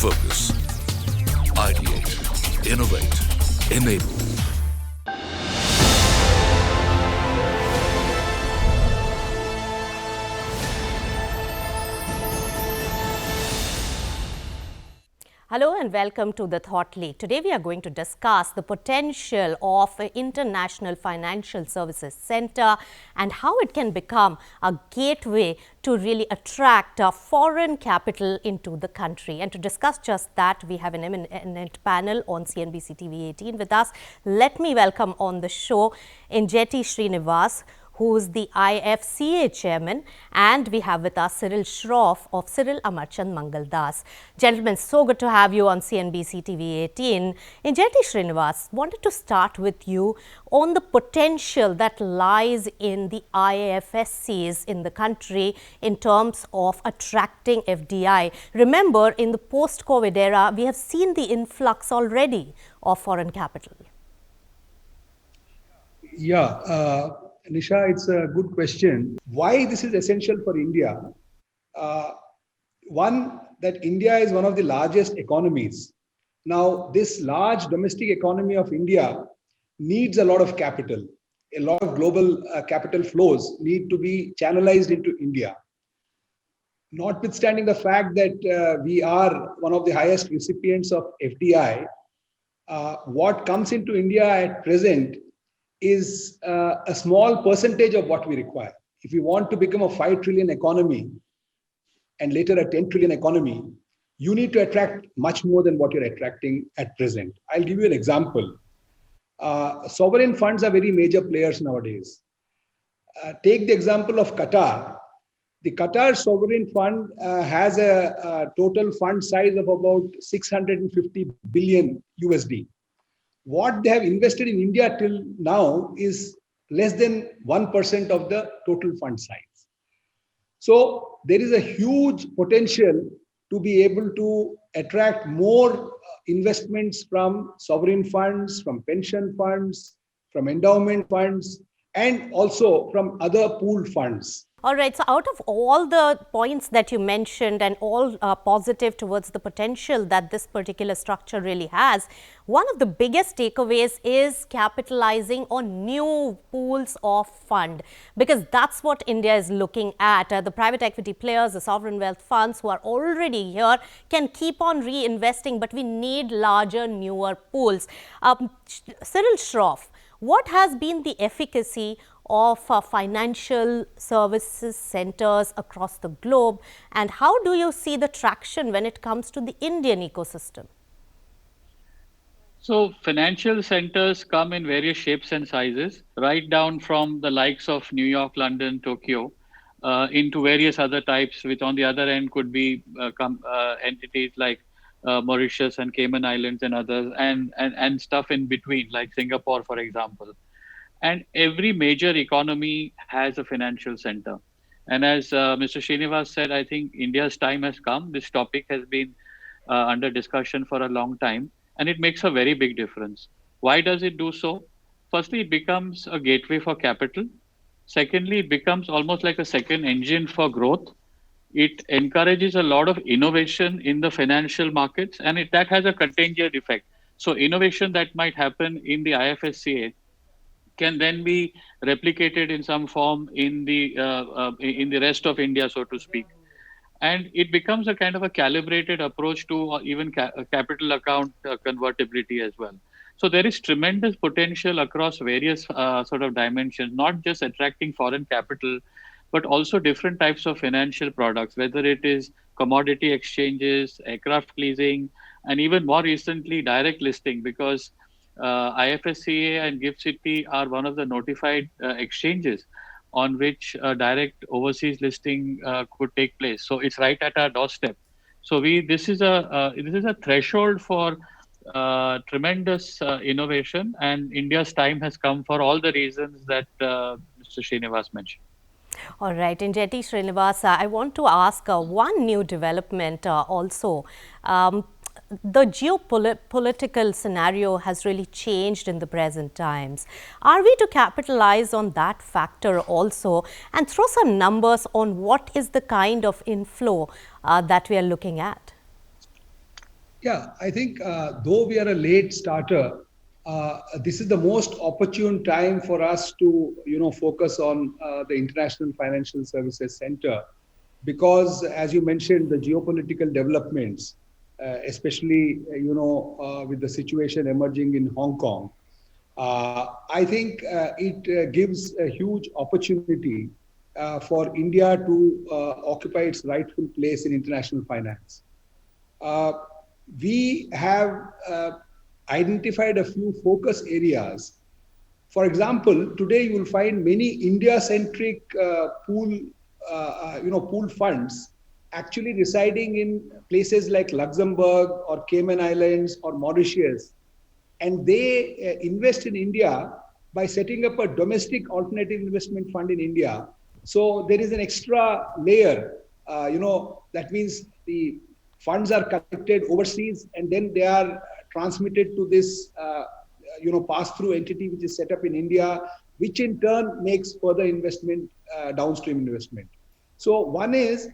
Focus. Ideate. Innovate. Enable. Hello and welcome to the Thought League. Today we are going to discuss the potential of an international financial services center and how it can become a gateway to really attract foreign capital into the country. And to discuss just that, we have an eminent panel on CNBC TV 18 with us. Let me welcome on the show Injeti Srinivas, who is the IFCA chairman, and we have with us Cyril Shroff of Cyril Amarchand Mangal Das. Gentlemen, so good to have you on CNBC TV 18. Injeti Srinivas, wanted to start with you on the potential that lies in the IFSCs in the country in terms of attracting FDI. Remember, in the post-COVID era, we have seen the influx already of foreign capital. Yeah, Nisha, it's a good question. Why this is essential for India? One, that India is one of the largest economies. Now, this large domestic economy of India needs a lot of capital. A lot of global capital flows need to be channelized into India. Notwithstanding the fact that we are one of the highest recipients of FDI, what comes into India at present is a small percentage of what we require. If we want to become a 5 trillion economy and later a 10 trillion economy, you need to attract much more than what you're attracting at present. I'll give you an example. Sovereign funds are very major players nowadays. Take the example of Qatar. The Qatar Sovereign Fund has a total fund size of about 650 billion USD. What they have invested in India till now is less than 1% of the total fund size. So there is a huge potential to be able to attract more investments from sovereign funds, from pension funds, from endowment funds, and also from other pooled funds. All right. So out of all the points that you mentioned and all positive towards the potential that this particular structure really has, one of the biggest takeaways is capitalizing on new pools of fund, because that's what India is looking at. The private equity players, the sovereign wealth funds who are already here can keep on reinvesting, but we need larger, newer pools. Cyril Shroff, what has been the efficacy of financial services centers across the globe, and how do you see the traction when it comes to the Indian ecosystem? So financial centers come in various shapes and sizes, right down from the likes of New York, London, Tokyo, into various other types, which on the other end could be entities like Mauritius and Cayman Islands and others, and stuff in between, like Singapore, for example. And every major economy has a financial center. And as Mr. Srinivas said, I think India's time has come. This topic has been under discussion for a long time, and it makes a very big difference. Why does it do so? Firstly, it becomes a gateway for capital. Secondly, it becomes almost like a second engine for growth. It encourages a lot of innovation in the financial markets, and that has a contagion effect. So innovation that might happen in the IFSCA can then be replicated in some form in the rest of India, so to speak. And it becomes a kind of a calibrated approach to even capital account convertibility as well. So there is tremendous potential across various sort of dimensions, not just attracting foreign capital, but also different types of financial products, whether it is commodity exchanges, aircraft leasing, and even more recently, direct listing, because IFSCA and GIFT City are one of the notified exchanges on which direct overseas listing could take place. So it's right at our doorstep. So this is a threshold for tremendous innovation, and India's time has come for all the reasons that Mr. Srinivas mentioned. All right, Injeti Srinivas, I want to ask one new development also. The geopolitical scenario has really changed in the present times. Are we to capitalize on that factor also and throw some numbers on what is the kind of inflow that we are looking at? Yeah, I think though we are a late starter, this is the most opportune time for us to, focus on the International Financial Services Center, because, as you mentioned, the geopolitical developments, especially, with the situation emerging in Hong Kong, I think it gives a huge opportunity for India to occupy its rightful place in international finance. Uh, we have identified a few focus areas. For example, today you will find many India-centric pool funds actually residing in places like Luxembourg or Cayman Islands or Mauritius, and they invest in India by setting up a domestic alternative investment fund in India. So there is an extra layer. That means the funds are collected overseas and then they are transmitted to this, pass-through entity which is set up in India, which in turn makes further investment, downstream investment. So one is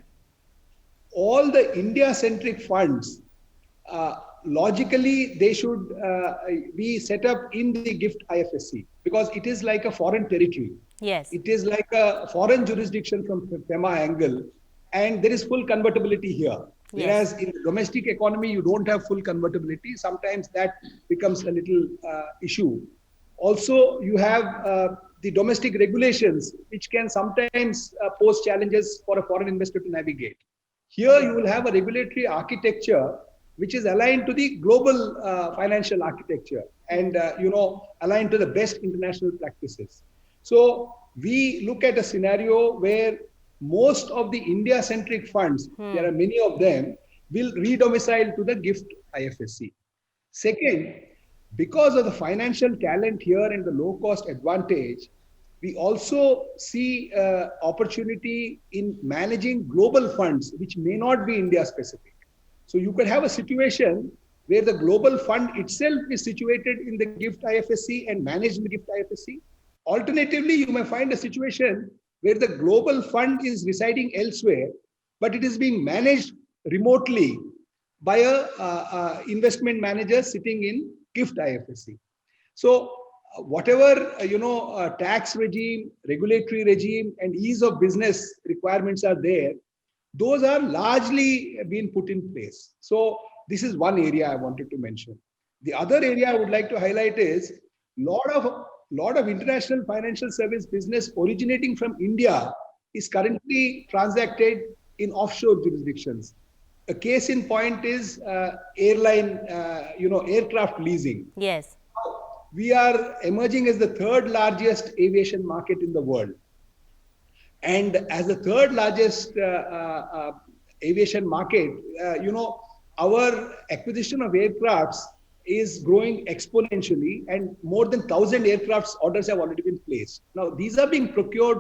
all the India-centric funds. Logically, they should be set up in the GIFT IFSC because it is like a foreign territory. Yes. It is like a foreign jurisdiction from FEMA angle, and there is full convertibility here. Yes. Whereas in the domestic economy, you don't have full convertibility. Sometimes that becomes a little issue. Also, you have the domestic regulations, which can sometimes pose challenges for a foreign investor to navigate. Here, you will have a regulatory architecture which is aligned to the global financial architecture and aligned to the best international practices. So we look at a scenario where most of the India-centric funds, there are many of them, will re-domicile to the GIFT IFSC. Second, because of the financial talent here and the low-cost advantage, we also see opportunity in managing global funds, which may not be India-specific. So you could have a situation where the global fund itself is situated in the GIFT IFSC and managed in the GIFT IFSC. Alternatively, you may find a situation where the global fund is residing elsewhere, but it is being managed remotely by a investment manager sitting in GIFT IFSC. So whatever tax regime, regulatory regime, and ease of business requirements are there, those are largely being put in place. So this is one area I wanted to mention. The other area I would like to highlight is lot of international financial service business originating from India is currently transacted in offshore jurisdictions. A case in point is aircraft leasing. Yes. We are emerging as the third largest aviation market in the world. And as the third largest aviation market, our acquisition of aircrafts is growing exponentially, and more than 1,000 aircrafts orders have already been placed. Now, these are being procured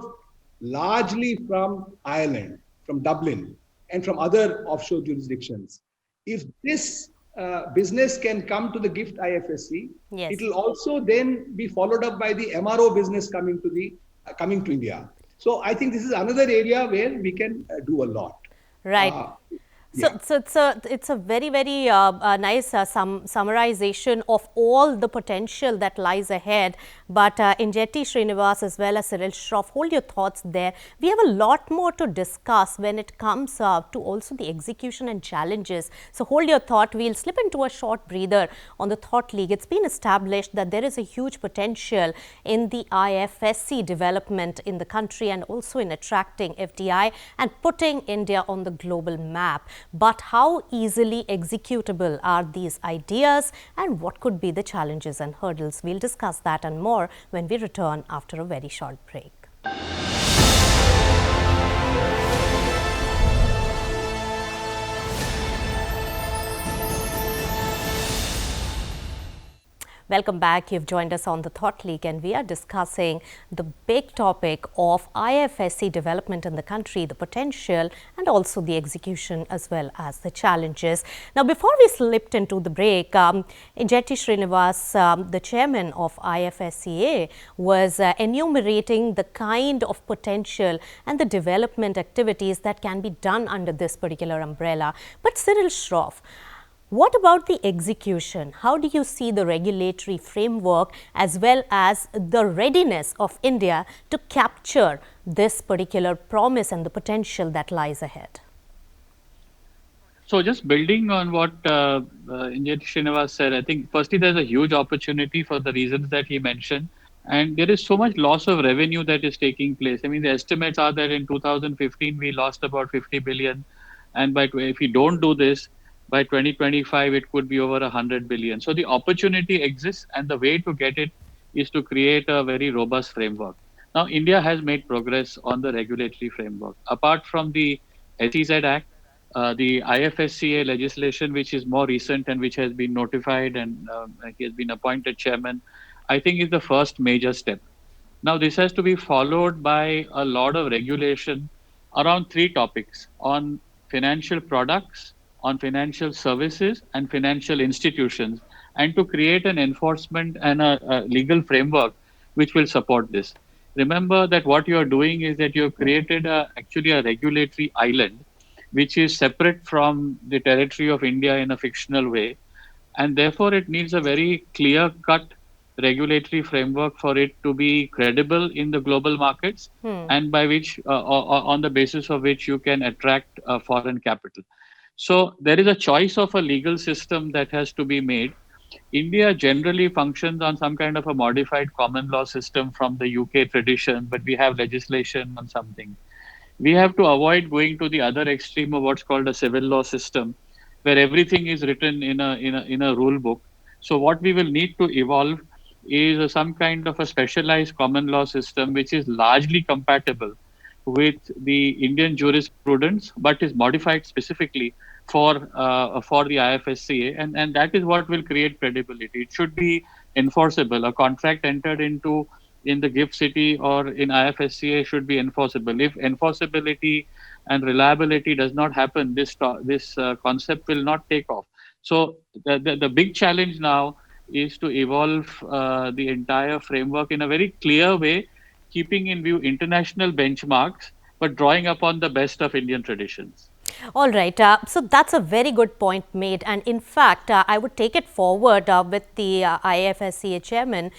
largely from Ireland, from Dublin, and from other offshore jurisdictions. If this business can come to the GIFT IFSC, yes, it will also then be followed up by the MRO business coming to India. So I think this is another area where we can do a lot. Right. So it's a very, very nice summarization of all the potential that lies ahead. But Injetti Srinivas as well as Cyril Shroff, hold your thoughts there. We have a lot more to discuss when it comes to also the execution and challenges. So hold your thought. We'll slip into a short breather on the Thought League. It's been established that there is a huge potential in the IFSC development in the country and also in attracting FDI and putting India on the global map. But how easily executable are these ideas and what could be the challenges and hurdles? We'll discuss that and more when we return after a very short break. Welcome back. You've joined us on the Thought League and we are discussing the big topic of IFSC development in the country, the potential and also the execution as well as the challenges. Now, before we slipped into the break, Injetti Srinivas, the chairman of IFSCA, was enumerating the kind of potential and the development activities that can be done under this particular umbrella. But Cyril Shroff, What about the execution? How do you see the regulatory framework as well as the readiness of India to capture this particular promise and the potential that lies ahead? So just building on what Engineer Srinivas said, I think firstly there's a huge opportunity for the reasons that he mentioned, and there is so much loss of revenue that is taking place. I mean, the estimates are that in 2015 we lost about 50 billion, and if we don't do this by 2025, it could be over 100 billion. So the opportunity exists, and the way to get it is to create a very robust framework. Now, India has made progress on the regulatory framework. Apart from the SEZ Act, the IFSCA legislation, which is more recent and which has been notified and he has been appointed chairman, I think is the first major step. Now, this has to be followed by a lot of regulation around three topics: on financial products, on financial services, and financial institutions, and to create an enforcement and a legal framework which will support this. Remember that what you are doing is that you have created actually a regulatory island which is separate from the territory of India in a fictional way. And therefore, it needs a very clear cut regulatory framework for it to be credible in the global markets, and by which, on the basis of which you can attract foreign capital. So there is a choice of a legal system that has to be made. India generally functions on some kind of a modified common law system from the UK tradition, but we have legislation on something. We have to avoid going to the other extreme of what's called a civil law system, where everything is written in a rule book. So what we will need to evolve is some kind of a specialized common law system which is largely compatible with the Indian jurisprudence, but is modified specifically for the IFSCA, and that is what will create credibility. It should be enforceable. A contract entered into in the GIFT City or in IFSCA should be enforceable. If enforceability and reliability does not happen, this concept will not take off. So the big challenge now is to evolve the entire framework in a very clear way, keeping in view international benchmarks, but drawing upon the best of Indian traditions. All right. So that's a very good point made. And in fact, I would take it forward with the IFSCA chairman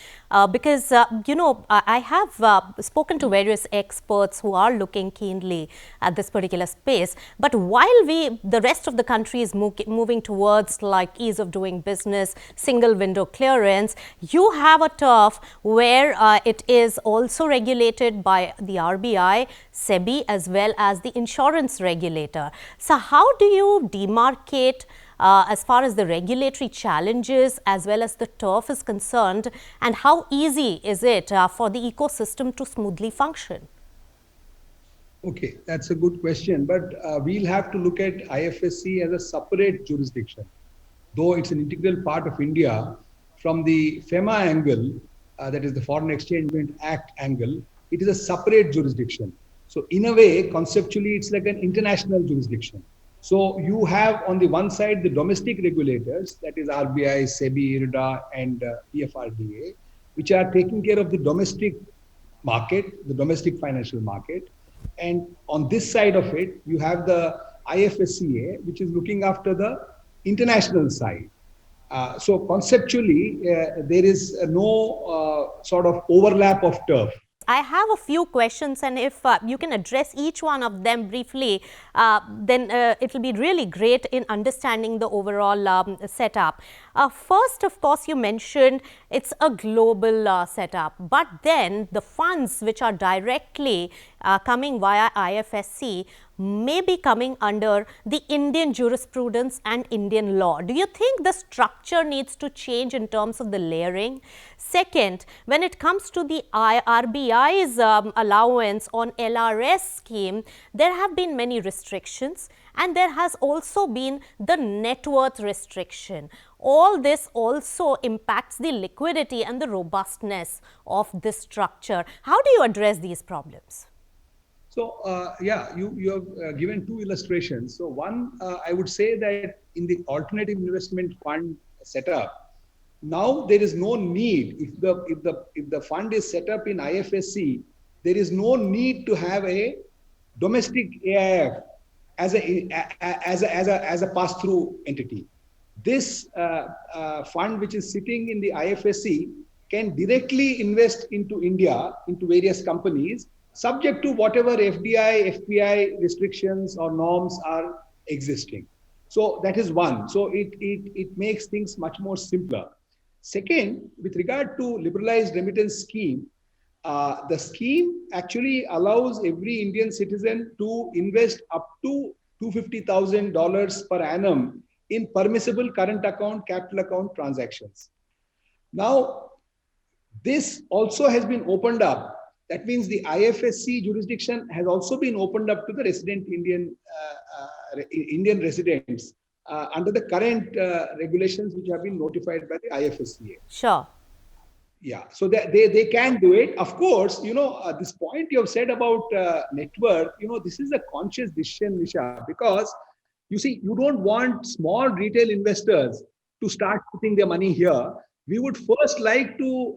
because, I have spoken to various experts who are looking keenly at this particular space. But while the rest of the country is moving towards like ease of doing business, single window clearance, you have a turf where it is also regulated by the RBI, SEBI, as well as the insurance regulator. So how do you demarcate as far as the regulatory challenges as well as the turf is concerned, and how easy is it for the ecosystem to smoothly function? Okay, that's a good question, but we'll have to look at IFSC as a separate jurisdiction. Though it's an integral part of India, from the FEMA angle, that is the Foreign Exchange Act angle, it is a separate jurisdiction. So in a way, conceptually, it's like an international jurisdiction. So you have on the one side the domestic regulators, that is RBI, SEBI, IRDA, and PFRDA, which are taking care of the domestic market, the domestic financial market. And on this side of it, you have the IFSCA, which is looking after the international side. So conceptually, there is no sort of overlap of turf. I have a few questions, and if you can address each one of them briefly, then it will be really great in understanding the overall setup. First, of course, you mentioned it's a global setup, but then the funds which are directly coming via IFSC may be coming under the Indian jurisprudence and Indian law. Do you think the structure needs to change in terms of the layering? Second, when it comes to the RBI's allowance on LRS scheme, there have been many restrictions, and there has also been the net worth restriction. All this also impacts the liquidity and the robustness of this structure. How do you address these problems? So, you have given two illustrations. So one, I would say that in the alternative investment fund setup, now there is no need, if the fund is set up in IFSC, there is no need to have a domestic AIF as a pass-through entity. this fund which is sitting in the IFSC can directly invest into India, into various companies, subject to whatever FDI, FPI restrictions or norms are existing. So that is one. So it makes things much more simpler. Second, with regard to liberalized remittance scheme, the scheme actually allows every Indian citizen to invest up to $250,000 per annum in permissible current account, capital account transactions. Now, this also has been opened up. That means the IFSC jurisdiction has also been opened up to the resident Indian residents under the current regulations which have been notified by the IFSCA. Sure. Yeah, so they can do it. Of course, this point you have said about net worth, this is a conscious decision, Nisha, because you see, you don't want small retail investors to start putting their money here. We would first like to,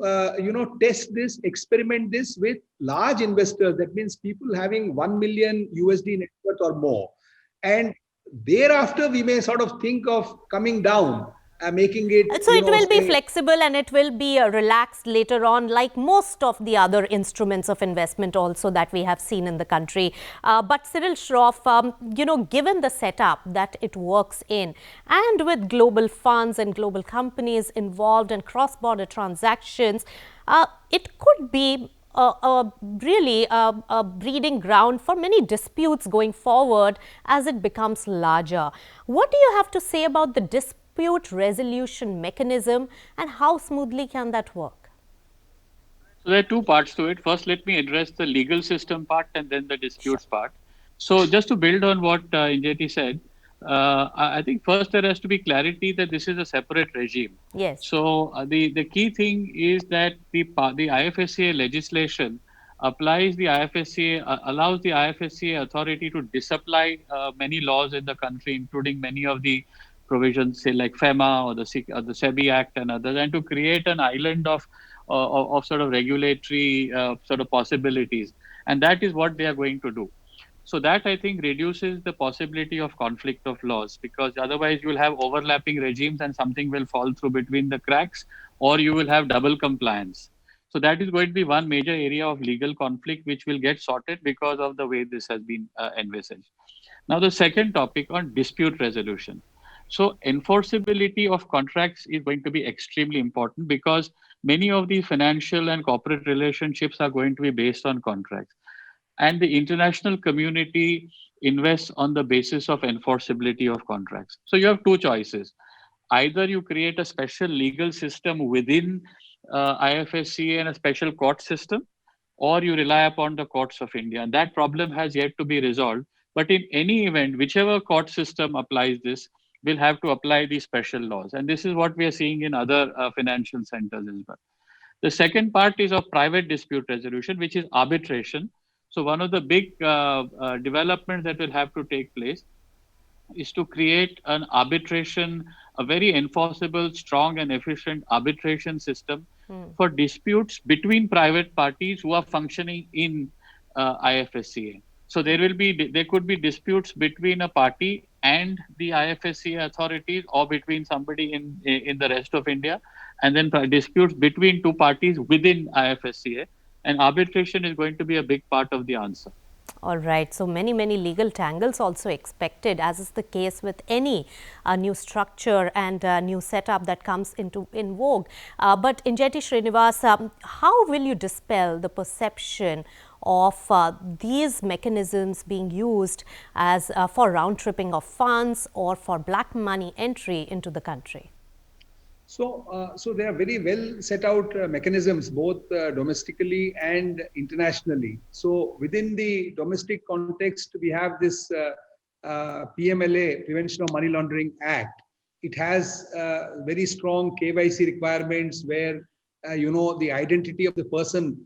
test this, experiment this with large investors. That means people having 1 million USD net worth or more. And thereafter, we may sort of think of coming down. Making it so it will be flexible and it will be relaxed later on, like most of the other instruments of investment also that we have seen in the country. But Cyril Shroff, given the setup that it works in, and with global funds and global companies involved in cross-border transactions, it could be really a breeding ground for many disputes going forward as it becomes larger. What do you have to say about the dispute resolution mechanism and how smoothly can that work? So there are two parts to it. First, let me address the legal system part and then the disputes part. So just to build on what Injeti said, I think first there has to be clarity that this is a separate regime. Yes. So the key thing is that the IFSCA legislation applies the IFSCA, allows the IFSCA authority to disapply many laws in the country, including many of the provisions, say like FEMA or the SEBI Act and others, and to create an island of sort of regulatory sort of possibilities. And that is what they are going to do. So that, I think, reduces the possibility of conflict of laws, because otherwise you will have overlapping regimes and something will fall through between the cracks, or you will have double compliance. So that is going to be one major area of legal conflict which will get sorted because of the way this has been envisaged. Now, the second topic on dispute resolution. So enforceability of contracts is going to be extremely important, because many of the financial and corporate relationships are going to be based on contracts. And the international community invests on the basis of enforceability of contracts. So you have two choices. Either you create a special legal system within IFSCA and a special court system, or you rely upon the courts of India. And that problem has yet to be resolved. But in any event, whichever court system applies this, will have to apply these special laws. And this is what we are seeing in other financial centers as well. The second part is of private dispute resolution, which is arbitration. So one of the big developments that will have to take place is to create an arbitration, a very enforceable, strong and efficient arbitration system for disputes between private parties who are functioning in IFSCA. So there could be disputes between a party and the IFSCA authorities, or between somebody in the rest of India, and then disputes between two parties within IFSCA. And arbitration is going to be a big part of the answer. All right. So many legal tangles also expected, as is the case with any new structure and new setup that comes in vogue. But Injeti Srinivas, how will you dispel the perception of these mechanisms being used as for round tripping of funds or for black money entry into the country? So there are very well set out mechanisms, both domestically and internationally. So within the domestic context, we have this PMLA, Prevention of Money Laundering Act. It has very strong KYC requirements where, the identity of the person,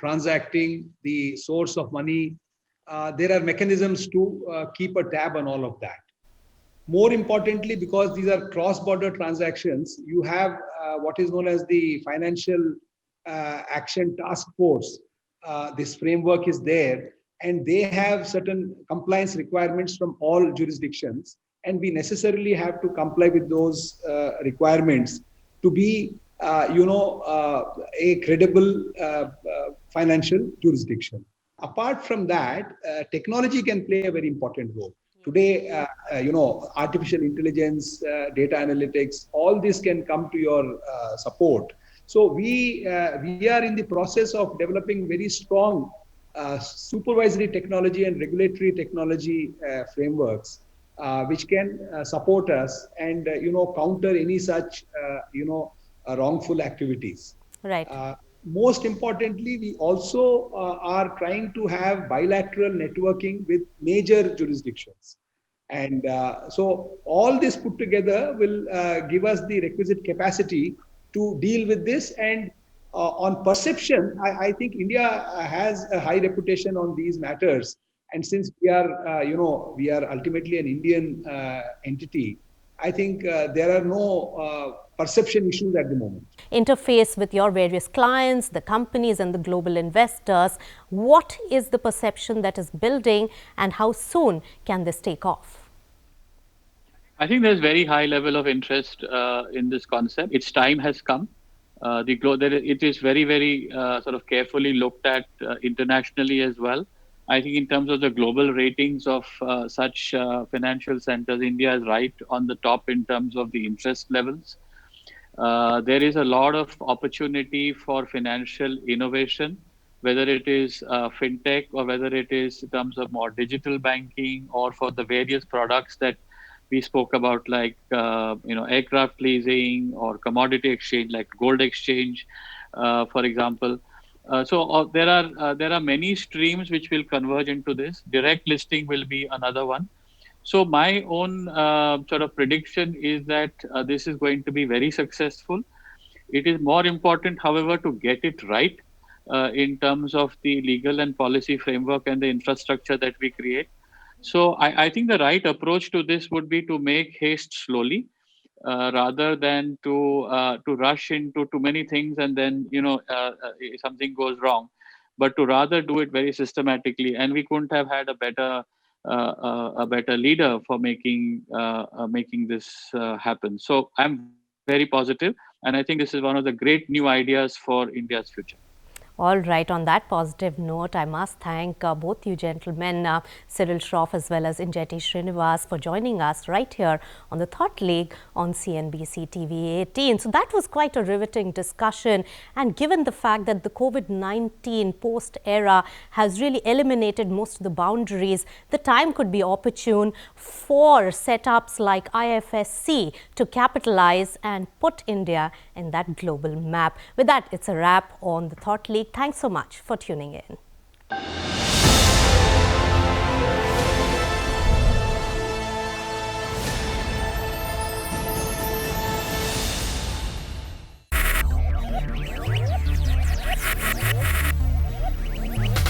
transacting, the source of money. There are mechanisms to keep a tab on all of that. More importantly, because these are cross-border transactions, you have what is known as the Financial Action Task Force. This framework is there, and they have certain compliance requirements from all jurisdictions. and we necessarily have to comply with those requirements to be, a credible financial jurisdiction. Apart from that, technology can play a very important role. Today, artificial intelligence, data analytics, all this can come to your support. So we are in the process of developing very strong supervisory technology and regulatory technology frameworks, which can support us and counter any such wrongful activities. Right. Most importantly, we also are trying to have bilateral networking with major jurisdictions. And so all this put together will give us the requisite capacity to deal with this. And on perception, I think India has a high reputation on these matters. And since we are, we are ultimately an Indian entity, I think there are no perception issues at the moment. Interface with your various clients, the companies and the global investors. What is the perception that is building and how soon can this take off? I think there's very high level of interest in this concept. Its time has come. It is very, very sort of carefully looked at internationally as well. I think in terms of the global ratings of such financial centers, India is right on the top in terms of the interest levels. There is a lot of opportunity for financial innovation, whether it is fintech or whether it is in terms of more digital banking or for the various products that we spoke about, like aircraft leasing or commodity exchange, like gold exchange, for example. So there are many streams which will converge into this. Direct listing will be another one. So my own sort of prediction is that this is going to be very successful. It is more important, however, to get it right in terms of the legal and policy framework and the infrastructure that we create. So I think the right approach to this would be to make haste slowly, rather than to rush into too many things and then something goes wrong, but to rather do it very systematically. And we couldn't have had a better leader for making this happen. So I'm very positive, and I think this is one of the great new ideas for India's future. All right, on that positive note, I must thank both you gentlemen, Cyril Shroff as well as Injeti Srinivas, for joining us right here on the Thought League on CNBC TV 18. So that was quite a riveting discussion, and given the fact that the COVID-19 post-era has really eliminated most of the boundaries, the time could be opportune for setups like IFSC to capitalize and put India in that global map. With that, it's a wrap on the Thought League. Thanks so much for tuning in.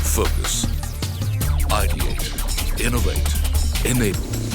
Focus. Ideate. Innovate. Enable.